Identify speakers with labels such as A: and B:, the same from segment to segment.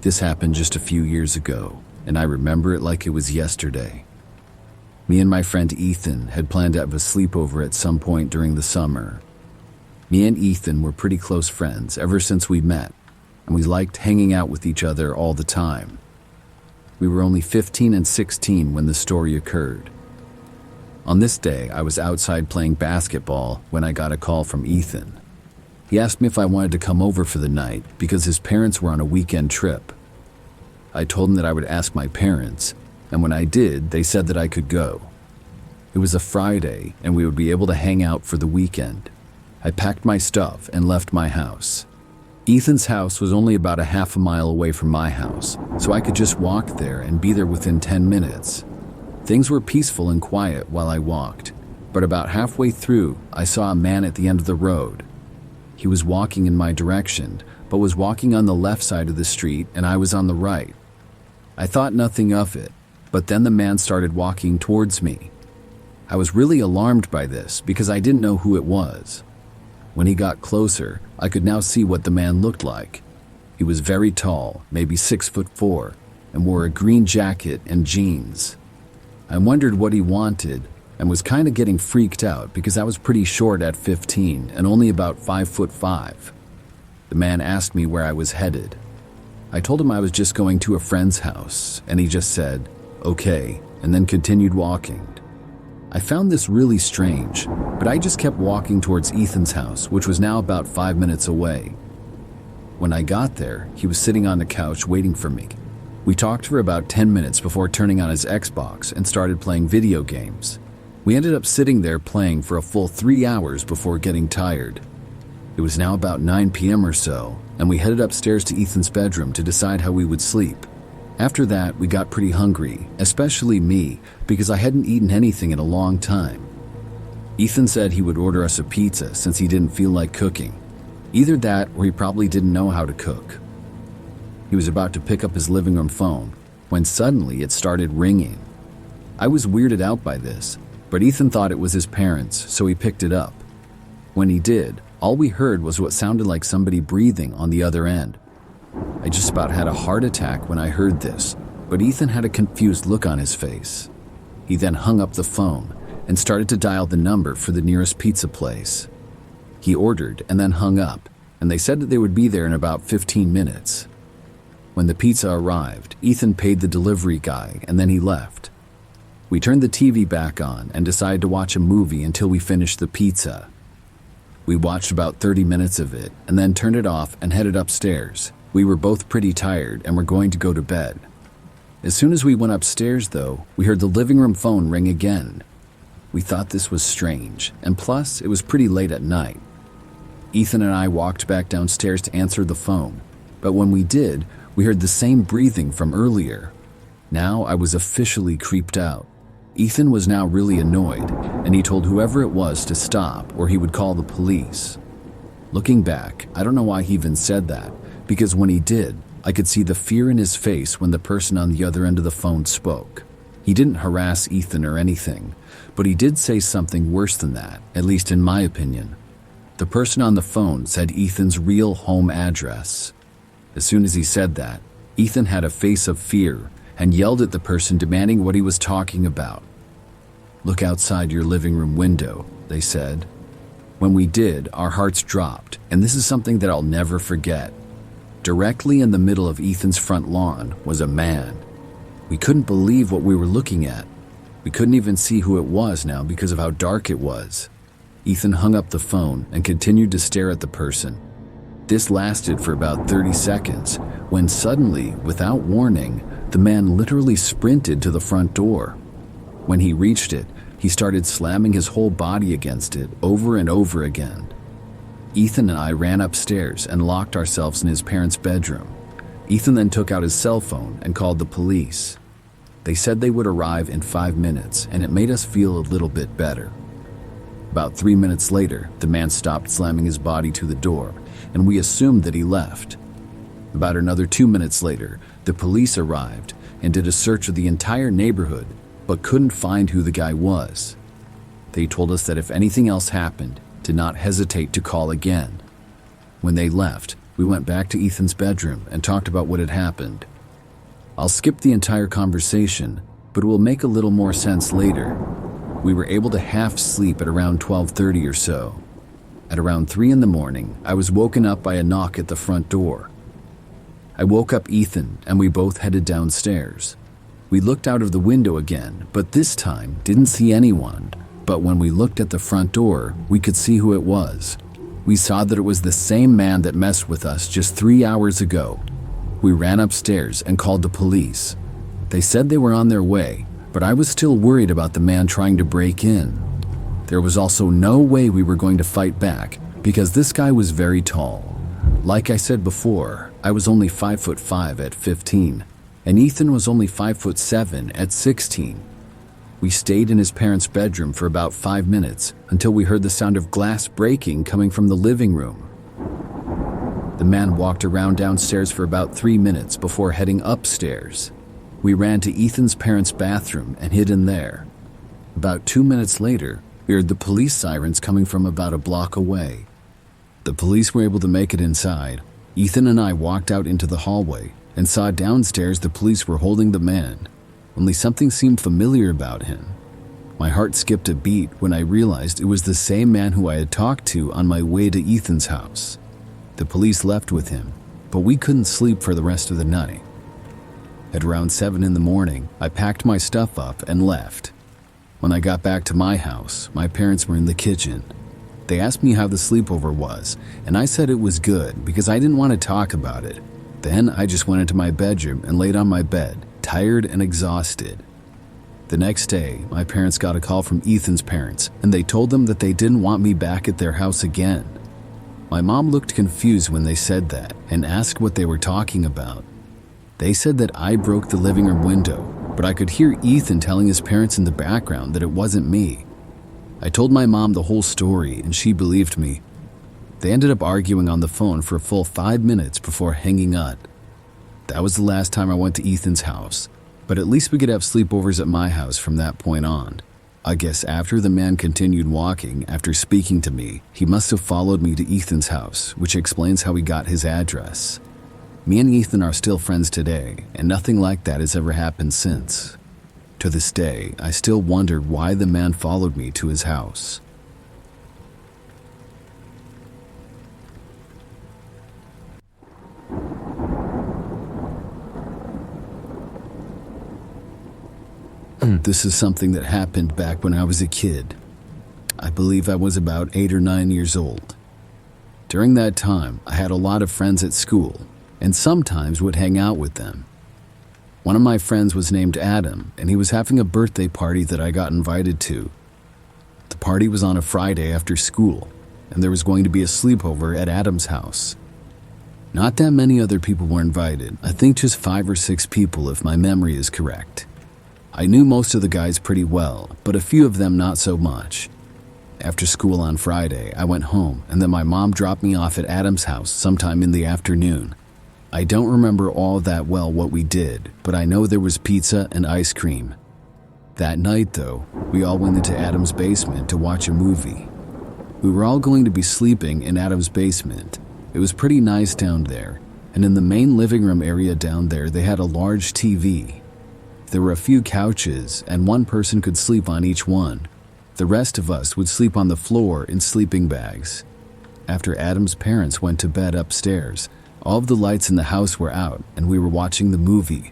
A: This happened just a few years ago, and I remember it like it was yesterday. Me and my friend Ethan had planned to have a sleepover at some point during the summer. Me and Ethan were pretty close friends ever since we met, and we liked hanging out with each other all the time. We were only 15 and 16 when the story occurred. On this day, I was outside playing basketball when I got a call from Ethan. He asked me if I wanted to come over for the night because his parents were on a weekend trip. I told him that I would ask my parents, and when I did, they said that I could go. It was a Friday, and we would be able to hang out for the weekend. I packed my stuff and left my house. Ethan's house was only about a half a mile away from my house, so I could just walk there and be there within 10 minutes. Things were peaceful and quiet while I walked, but about halfway through, I saw a man at the end of the road. He was walking in my direction, but was walking on the left side of the street and I was on the right. I thought nothing of it, but then the man started walking towards me. I was really alarmed by this because I didn't know who it was. When he got closer, I could now see what the man looked like. He was very tall, maybe 6'4", and wore a green jacket and jeans. I wondered what he wanted and was kind of getting freaked out because I was pretty short at 15 and only about 5'5". The man asked me where I was headed. I told him I was just going to a friend's house, and he just said, "Okay," and then continued walking. I found this really strange, but I just kept walking towards Ethan's house, which was now about 5 minutes away. When I got there, he was sitting on the couch waiting for me. We talked for about 10 minutes before turning on his Xbox and started playing video games. We ended up sitting there playing for a full 3 hours before getting tired. It was now about 9 p.m. or so, and we headed upstairs to Ethan's bedroom to decide how we would sleep. After that, we got pretty hungry, especially me, because I hadn't eaten anything in a long time. Ethan said he would order us a pizza since he didn't feel like cooking. Either that or he probably didn't know how to cook. He was about to pick up his living room phone when suddenly it started ringing. I was weirded out by this, but Ethan thought it was his parents, so he picked it up. When he did, all we heard was what sounded like somebody breathing on the other end. I just about had a heart attack when I heard this, but Ethan had a confused look on his face. He then hung up the phone and started to dial the number for the nearest pizza place. He ordered and then hung up, and they said that they would be there in about 15 minutes. When the pizza arrived, Ethan paid the delivery guy and then he left. We turned the TV back on and decided to watch a movie until we finished the pizza. We watched about 30 minutes of it and then turned it off and headed upstairs. We were both pretty tired and were going to go to bed. As soon as we went upstairs, though, we heard the living room phone ring again. We thought this was strange, and plus, it was pretty late at night. Ethan and I walked back downstairs to answer the phone, but when we did, we heard the same breathing from earlier. Now I was officially creeped out. Ethan was now really annoyed, and he told whoever it was to stop or he would call the police. Looking back, I don't know why he even said that, because when he did, I could see the fear in his face when the person on the other end of the phone spoke. He didn't harass Ethan or anything, but he did say something worse than that, at least in my opinion. The person on the phone said Ethan's real home address. As soon as he said that, Ethan had a face of fear and yelled at the person demanding what he was talking about. "Look outside your living room window," they said. When we did, our hearts dropped, and this is something that I'll never forget. Directly in the middle of Ethan's front lawn was a man. We couldn't believe what we were looking at. We couldn't even see who it was now because of how dark it was. Ethan hung up the phone and continued to stare at the person. This lasted for about 30 seconds, when suddenly, without warning, the man literally sprinted to the front door. When he reached it, he started slamming his whole body against it over and over again. Ethan and I ran upstairs and locked ourselves in his parents' bedroom. Ethan then took out his cell phone and called the police. They said they would arrive in 5 minutes, and it made us feel a little bit better. About 3 minutes later, the man stopped slamming his body to the door, and we assumed that he left. About another 2 minutes later, the police arrived and did a search of the entire neighborhood, but couldn't find who the guy was. They told us that if anything else happened, to not hesitate to call again. When they left, We went back to Ethan's bedroom and talked about what had happened. I'll skip the entire conversation, but it will make a little more sense later. We were able to half sleep at around 12:30 or so. At around 3 in the morning, I was woken up by a knock at the front door. I woke up Ethan and we both headed downstairs. We looked out of the window again, but this time didn't see anyone. But when we looked at the front door, we could see who it was. We saw that it was the same man that messed with us just 3 hours ago. We ran upstairs and called the police. They said they were on their way, but I was still worried about the man trying to break in. There was also no way we were going to fight back because this guy was very tall. Like I said before, I was only 5'5" at 15, and Ethan was only 5'7" at 16. We stayed in his parents' bedroom for about 5 minutes until we heard the sound of glass breaking coming from the living room. The man walked around downstairs for about 3 minutes before heading upstairs. We ran to Ethan's parents' bathroom and hid in there. About 2 minutes later, we heard the police sirens coming from about a block away. The police were able to make it inside. Ethan and I walked out into the hallway and saw downstairs the police were holding the man. Only something seemed familiar about him. My heart skipped a beat when I realized it was the same man who I had talked to on my way to Ethan's house. The police left with him, but we couldn't sleep for the rest of the night. At around 7 in the morning, I packed my stuff up and left. When I got back to my house, my parents were in the kitchen. They asked me how the sleepover was, and I said it was good because I didn't want to talk about it. Then I just went into my bedroom and laid on my bed, tired and exhausted. The next day, my parents got a call from Ethan's parents, and they told them that they didn't want me back at their house again. My mom looked confused when they said that and asked what they were talking about. They said that I broke the living room window, but I could hear Ethan telling his parents in the background that it wasn't me. I told my mom the whole story and she believed me. They ended up arguing on the phone for a full 5 minutes before hanging up. That was the last time I went to Ethan's house, but at least we could have sleepovers at my house from that point on. I guess after the man continued walking after speaking to me, he must have followed me to Ethan's house, which explains how he got his address. Me and Ethan are still friends today, and nothing like that has ever happened since. To this day, I still wonder why the man followed me to his house. This is something that happened back when I was a kid. I believe I was about 8 or 9 years old. During that time, I had a lot of friends at school, and sometimes would hang out with them. One of my friends was named Adam, and he was having a birthday party that I got invited to. The party was on a Friday after school, and there was going to be a sleepover at Adam's house. Not that many other people were invited. I think just 5 or 6 people if my memory is correct. I knew most of the guys pretty well, but a few of them not so much. After school on Friday, I went home, and then my mom dropped me off at Adam's house sometime in the afternoon. I don't remember all that well what we did, but I know there was pizza and ice cream. That night, though, we all went into Adam's basement to watch a movie. We were all going to be sleeping in Adam's basement. It was pretty nice down there, and in the main living room area down there, they had a large TV. There were a few couches, and one person could sleep on each one. The rest of us would sleep on the floor in sleeping bags. After Adam's parents went to bed upstairs, all of the lights in the house were out, and we were watching the movie.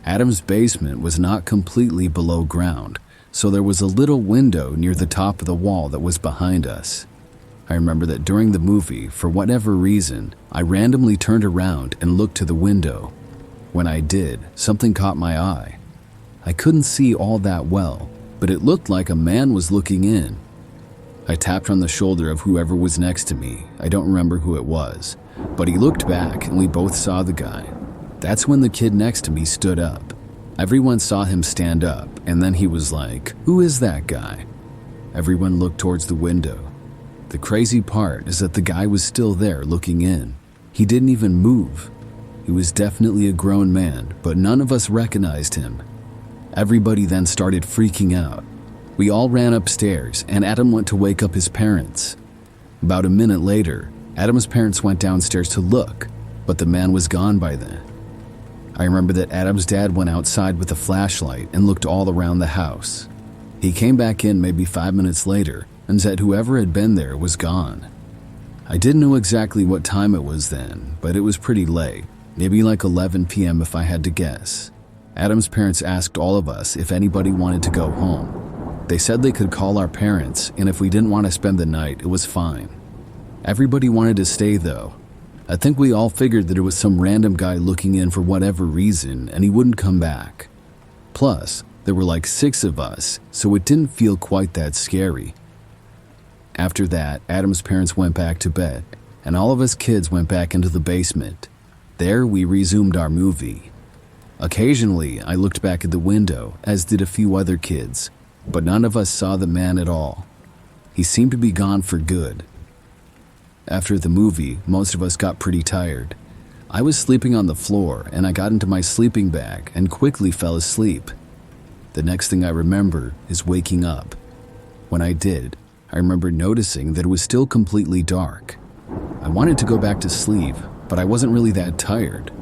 A: Adam's basement was not completely below ground, so there was a little window near the top of the wall that was behind us. I remember that during the movie, for whatever reason, I randomly turned around and looked to the window. When I did, something caught my eye. I couldn't see all that well, but it looked like a man was looking in. I tapped on the shoulder of whoever was next to me. I don't remember who it was, but he looked back and we both saw the guy. That's when the kid next to me stood up. Everyone saw him stand up, and then he was like, "Who is that guy?" Everyone looked towards the window. The crazy part is that the guy was still there looking in. He didn't even move. He was definitely a grown man, but none of us recognized him. Everybody then started freaking out. We all ran upstairs, and Adam went to wake up his parents. About a minute later, Adam's parents went downstairs to look, but the man was gone by then. I remember that Adam's dad went outside with a flashlight and looked all around the house. He came back in maybe 5 minutes later and said whoever had been there was gone. I didn't know exactly what time it was then, but it was pretty late, maybe like 11 p.m. if I had to guess. Adam's parents asked all of us if anybody wanted to go home. They said they could call our parents, and if we didn't want to spend the night, it was fine. Everybody wanted to stay though. I think we all figured that it was some random guy looking in for whatever reason and he wouldn't come back. Plus, there were like 6 of us, so it didn't feel quite that scary. After that, Adam's parents went back to bed, and all of us kids went back into the basement. There, we resumed our movie. Occasionally, I looked back at the window, as did a few other kids, but none of us saw the man at all. He seemed to be gone for good. After the movie, most of us got pretty tired. I was sleeping on the floor, and I got into my sleeping bag and quickly fell asleep. The next thing I remember is waking up. When I did, I remember noticing that it was still completely dark. I wanted to go back to sleep, but I wasn't really that tired.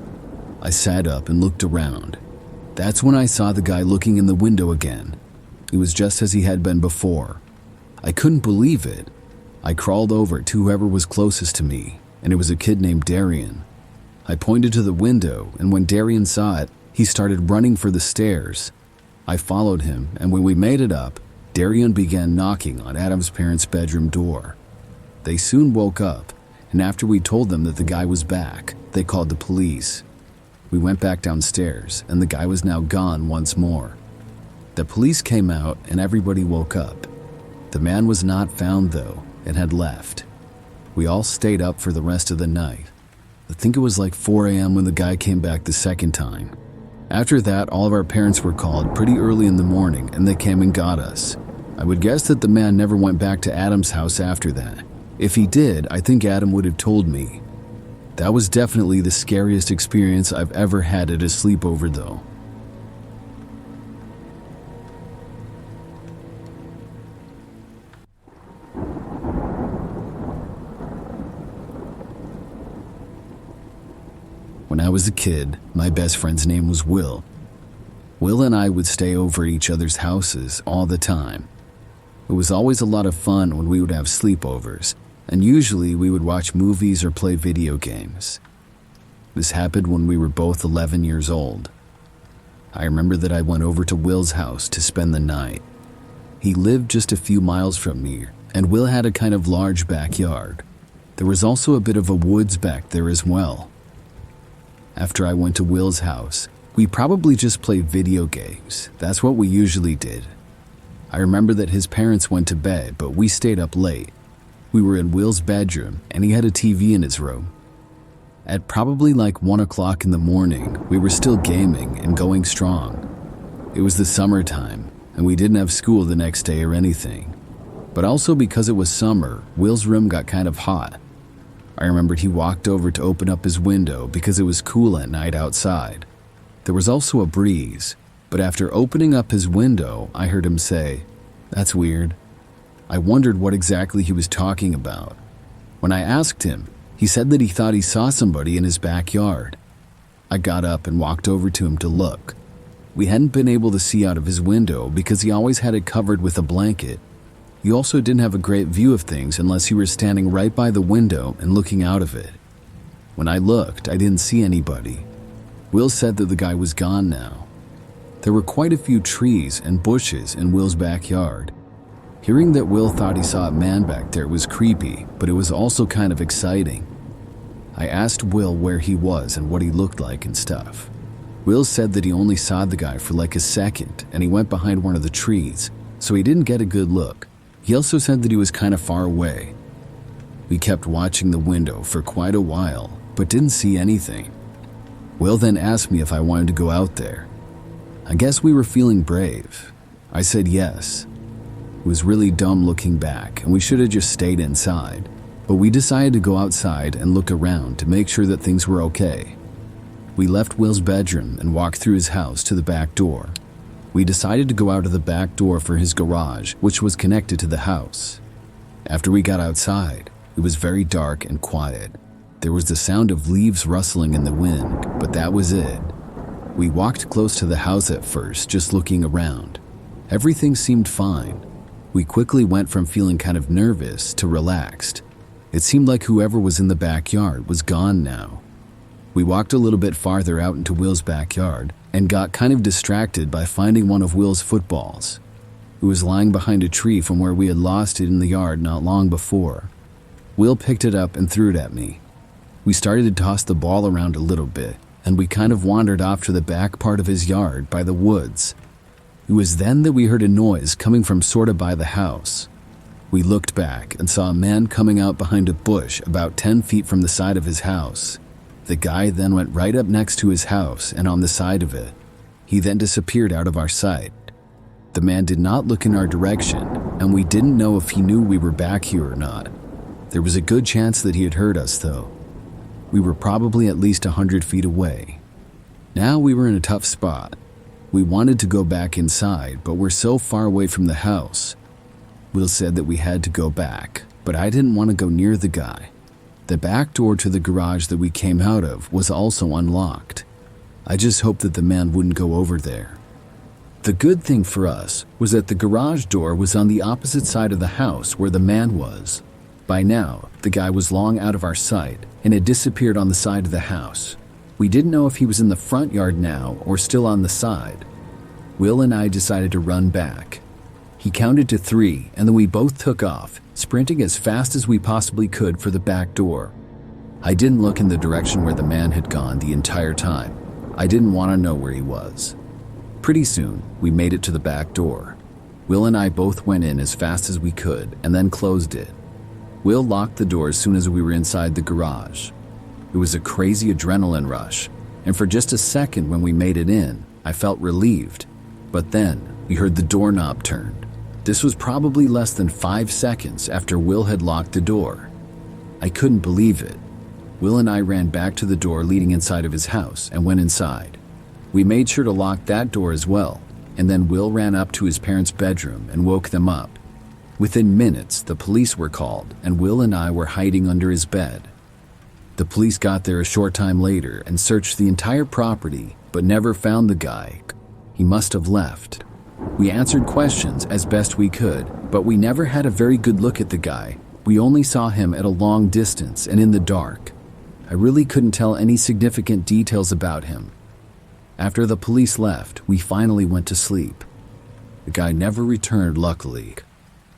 A: I sat up and looked around. That's when I saw the guy looking in the window again. It was just as he had been before. I couldn't believe it. I crawled over to whoever was closest to me, and it was a kid named Darian. I pointed to the window, and when Darian saw it, he started running for the stairs. I followed him, and when we made it up, Darian began knocking on Adam's parents' bedroom door. They soon woke up, and after we told them that the guy was back, they called the police. We went back downstairs, and the guy was now gone once more. The police came out, and everybody woke up. The man was not found, though, and had left. We all stayed up for the rest of the night. I think it was like 4 a.m. when the guy came back the second time. After that, all of our parents were called pretty early in the morning, and they came and got us. I would guess that the man never went back to Adam's house after that. If he did, I think Adam would have told me. That was definitely the scariest experience I've ever had at a sleepover, though. When I was a kid, my best friend's name was Will. Will and I would stay over at each other's houses all the time. It was always a lot of fun when we would have sleepovers, and usually we would watch movies or play video games. This happened when we were both 11 years old. I remember that I went over to Will's house to spend the night. He lived just a few miles from me, and Will had a kind of large backyard. There was also a bit of a woods back there as well. After I went to Will's house, we probably just played video games. That's what we usually did. I remember that his parents went to bed, but we stayed up late. We were in Will's bedroom, and he had a TV in his room. At probably like 1 o'clock in the morning, we were still gaming and going strong. It was the summertime, and we didn't have school the next day or anything. But also because it was summer, Will's room got kind of hot. I remembered he walked over to open up his window because it was cool at night outside. There was also a breeze, but after opening up his window, I heard him say, "That's weird." I wondered what exactly he was talking about. When I asked him, he said that he thought he saw somebody in his backyard. I got up and walked over to him to look. We hadn't been able to see out of his window because he always had it covered with a blanket. He also didn't have a great view of things unless you were standing right by the window and looking out of it. When I looked, I didn't see anybody. Will said that the guy was gone now. There were quite a few trees and bushes in Will's backyard. Hearing that Will thought he saw a man back there was creepy, but it was also kind of exciting. I asked Will where he was and what he looked like and stuff. Will said that he only saw the guy for like a second and he went behind one of the trees, so he didn't get a good look. He also said that he was kind of far away. We kept watching the window for quite a while, but didn't see anything. Will then asked me if I wanted to go out there. I guess we were feeling brave. I said yes. It was really dumb looking back, and we should have just stayed inside, but we decided to go outside and look around to make sure that things were okay. We left Will's bedroom and walked through his house to the back door. We decided to go out of the back door for his garage, which was connected to the house. After we got outside, It was very dark and quiet. There was the sound of leaves rustling in the wind, but that was it. We walked close to the house at first, just looking around. Everything seemed fine. We quickly went from feeling kind of nervous to relaxed. It seemed like whoever was in the backyard was gone now. We walked a little bit farther out into Will's backyard and got kind of distracted by finding one of Will's footballs. It was lying behind a tree from where we had lost it in the yard not long before. Will picked it up and threw it at me. We started to toss the ball around a little bit, and we kind of wandered off to the back part of his yard by the woods. It was then that we heard a noise coming from sorta by the house. We looked back and saw a man coming out behind a bush about 10 feet from the side of his house. The guy then went right up next to his house and on the side of it. He then disappeared out of our sight. The man did not look in our direction, and we didn't know if he knew we were back here or not. There was a good chance that he had heard us, though. We were probably at least 100 feet away. Now we were in a tough spot. We wanted to go back inside, but we're so far away from the house. Will said that we had to go back, but I didn't want to go near the guy. The back door to the garage that we came out of was also unlocked. I just hoped that the man wouldn't go over there. The good thing for us was that the garage door was on the opposite side of the house where the man was. By now, the guy was long out of our sight and had disappeared on the side of the house. We didn't know if he was in the front yard now or still on the side. Will and I decided to run back. He counted to 3, and then we both took off, sprinting as fast as we possibly could for the back door. I didn't look in the direction where the man had gone the entire time. I didn't want to know where he was. Pretty soon, we made it to the back door. Will and I both went in as fast as we could and then closed it. Will locked the door as soon as we were inside the garage. It was a crazy adrenaline rush, and for just a second when we made it in, I felt relieved. But then, we heard the doorknob turned. This was probably less than 5 seconds after Will had locked the door. I couldn't believe it. Will and I ran back to the door leading inside of his house and went inside. We made sure to lock that door as well, and then Will ran up to his parents' bedroom and woke them up. Within minutes, the police were called, and Will and I were hiding under his bed. The police got there a short time later and searched the entire property, but never found the guy. He must have left. We answered questions as best we could, but we never had a very good look at the guy. We only saw him at a long distance and in the dark. I really couldn't tell any significant details about him. After the police left, we finally went to sleep. The guy never returned, luckily.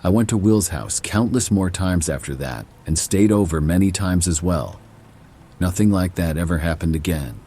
A: I went to Will's house countless more times after that and stayed over many times as well. Nothing like that ever happened again.